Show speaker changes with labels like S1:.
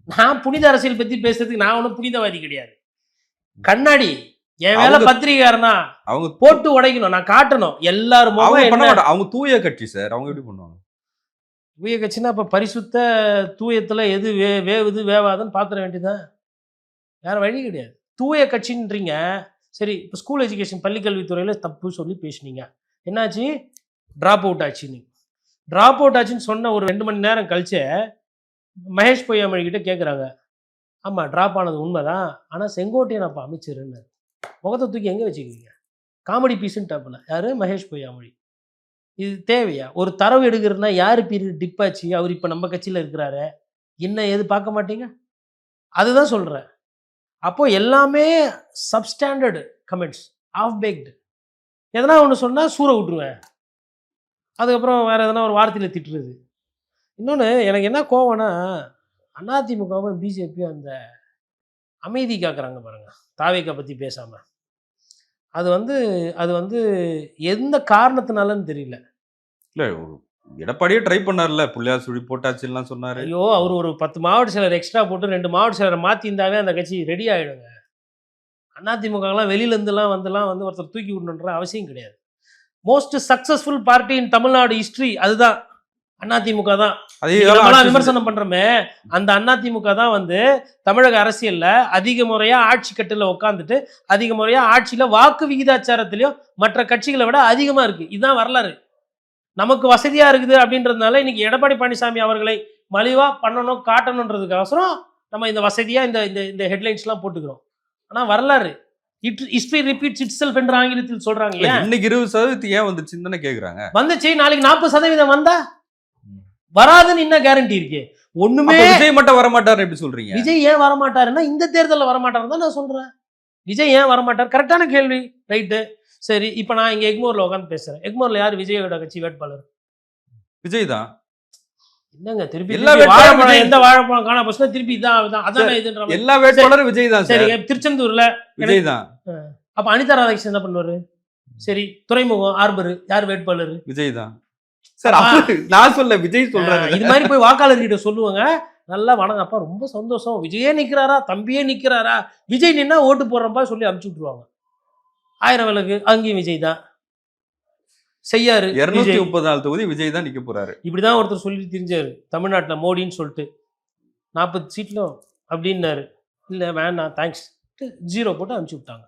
S1: நான் புனித அரசியல் பத்தி பேசுறதுக்கு நான் ஒன்றும் புனிதவாதி கிடையாது. கண்ணாடி என் வேலை பத்திரிகாரனா அவங்க போட்டு உடைக்கணும், நான் காட்டணும் எல்லாரும்.
S2: அவங்க தூய கட்சி சார், அவங்க எப்படி பண்ணுவாங்க?
S1: தூய கட்சின்னா இப்ப பரிசுத்த தூயத்துல எது வேவுது வேவாதுன்னு பாத்திர வேண்டியதான், வேற வழி கிடையாது. தூய கட்சின்றீங்க சரி. இப்போ ஸ்கூல் எஜுகேஷன் பள்ளிக்கல்வித்துறையில தப்பு சொல்லி பேசுனீங்க, என்னாச்சு? ட்ராப் அவுட் ஆச்சுன்னு. ட்ராப் அவுட் ஆச்சுன்னு சொன்ன ஒரு 2 மணி நேரம் கழிச்சு மகேஷ் பொய்யாமொழி கிட்ட கேட்குறாங்க, ஆமாம் ட்ராப் ஆனது உண்மைதான், ஆனால் செங்கோட்டையன் அப்போ அமைச்சருன்னு. முகத்தை தூக்கி எங்கே வச்சுக்கிறீங்க? காமெடி பீஸுன்னு டாப்பில் யார்? மகேஷ் பொய்யாமொழி. இது தேவையா? ஒரு தரவு எடுக்கிறதுனா யார் பீரியட் டிப்பாச்சு, அவர் இப்போ நம்ம கட்சியில் இருக்கிறாரு, என்ன ஏது பார்க்க மாட்டீங்க? அதுதான் சொல்கிறேன். அப்போது எல்லாமே சப்ஸ்டாண்டர்டு கமெண்ட்ஸ், ஆஃப் பேக்டு. எதனா ஒன்று சொன்னால் சூற விட்டுருவேன், அதுக்கப்புறம் வேறு எதனா ஒரு வார்த்தையில் திட்டுறது. இன்னொன்று எனக்கு என்ன கோவம்னா, அதிமுகவும் பிஜேபியும் அந்த அமைதி காக்குறாங்க பாருங்க, தாவேக்கா பற்றி பேசாமல். அது வந்து எந்த காரணத்தினாலன்னு தெரியல.
S2: இல்லை, எடப்பாடியே ட்ரை பண்ணார்ல, பிள்ளையார் சுழி போட்டாச்சுலாம் சொன்னார்.
S1: ஐயோ, அவர் ஒரு 10 மாவட்ட செயலர் எக்ஸ்ட்ரா போட்டு 2 மாவட்ட செயலரை மாற்றிருந்தாவே அந்த கட்சி ரெடி ஆகிடுங்க. அதிமுகலாம் வெளியிலேருந்துலாம் வந்து ஒருத்தர் தூக்கி விடணுன்ற அவசியம் கிடையாது. மோஸ்ட் சக்ஸஸ்ஃபுல் பார்ட்டி இன் தமிழ்நாடு ஹிஸ்ட்ரி அதுதான் அதிமுக தான். விமர்சனம் பண்றோமே, அந்த அதிமுக தான் வந்து தமிழக அரசியல்ல அதிக முறையா ஆட்சி கட்டில உட்காந்துட்டு அதிக முறையா ஆட்சியில வாக்கு விகிதாச்சாரத்திலையும் மற்ற கட்சிகளை விட அதிகமா இருக்கு. இதுதான் வரலாறு. நமக்கு வசதியா இருக்குது அப்படின்றதுனால இன்னைக்கு எடப்பாடி பழனிசாமி அவர்களை மலிவா பண்ணணும் காட்டணுன்றதுக்கு அவசரம் நம்ம இந்த வசதியா இந்த ஹெட்லைன்ஸ்லாம் போட்டுக்கிறோம். ஆனா வரலாறு ஹிஸ்டரி ரிப்பீட்ஸ் இட்செல்ஃப் என்ற ஆங்கிலத்தில் சொல்றாங்க.
S2: இன்னைக்கு 20% ஏன் வந்துச்சுன்னு தானே கேக்குறாங்க.
S1: வந்துச்சு, நாளைக்கு 40% வந்தா வராதுன்னு என்ன கேரண்டி இருக்கு? ஒண்ணுமே.
S2: விஜய் மட்டும் வரமாட்டாரு எப்படி சொல்றீங்க?
S1: விஜய் ஏன் வரமாட்டாருன்னா இந்த தேர்தலில் வரமாட்டாரு தான் நான் சொல்றேன். விஜய் ஏன் வரமாட்டார்? கரெக்டான கேள்வி, ரைட்டு. சரி, இப்போ நான் இங்க எக்மோர்ல உட்காந்து பேசுறேன். எக்மோர்ல யார் விஜயோட கட்சி வேட்பாளர்?
S2: விஜய் தான்.
S1: என்னங்க திருப்பி வாழைப்பழம், எந்த வாழைப்பழம் காணா போச்சுன்னா திருப்பி இதான் அதான் இதுன்ற
S2: எல்லா வேட்பாளரும் விஜய் தான்.
S1: சரி, திருச்செந்தூர்ல
S2: விஜய் தான்.
S1: அப்ப அனிதா ராதாகிருஷ்ணன் என்ன பண்ணுவாரு? சரி, துறைமுகம் ஆர்பர் யார் வேட்பாளர்?
S2: விஜய் தான் சார். நான் சொல்ல, விஜய் சொல்றாரு.
S1: இது மாதிரி போய் வாக்காளர்கிட்ட சொல்லுவாங்க, நல்லா வணங்கப்பா, ரொம்ப சந்தோஷம், விஜயே நிக்கிறாரா, தம்பியே நிக்கிறாரா, விஜய் நின்னா ஓட்டு போடுறப்பா சொல்லி அனுப்பிச்சு விட்டுருவாங்க. 1000 விளக்கு அங்கேயும் விஜய் தான் செய்யாரு.
S2: 234 தொகுதி விஜய் தான் நிக்க போறாரு.
S1: இப்படிதான் ஒருத்தர் சொல்லி தெரிஞ்சாரு தமிழ்நாட்டில் மோடின்னு சொல்லிட்டு 40 சீட்லும் அப்படின்னாரு. இல்லை வேணாம் தேங்க்ஸ் 0 போட்டு அனுப்பிச்சு விட்டாங்க.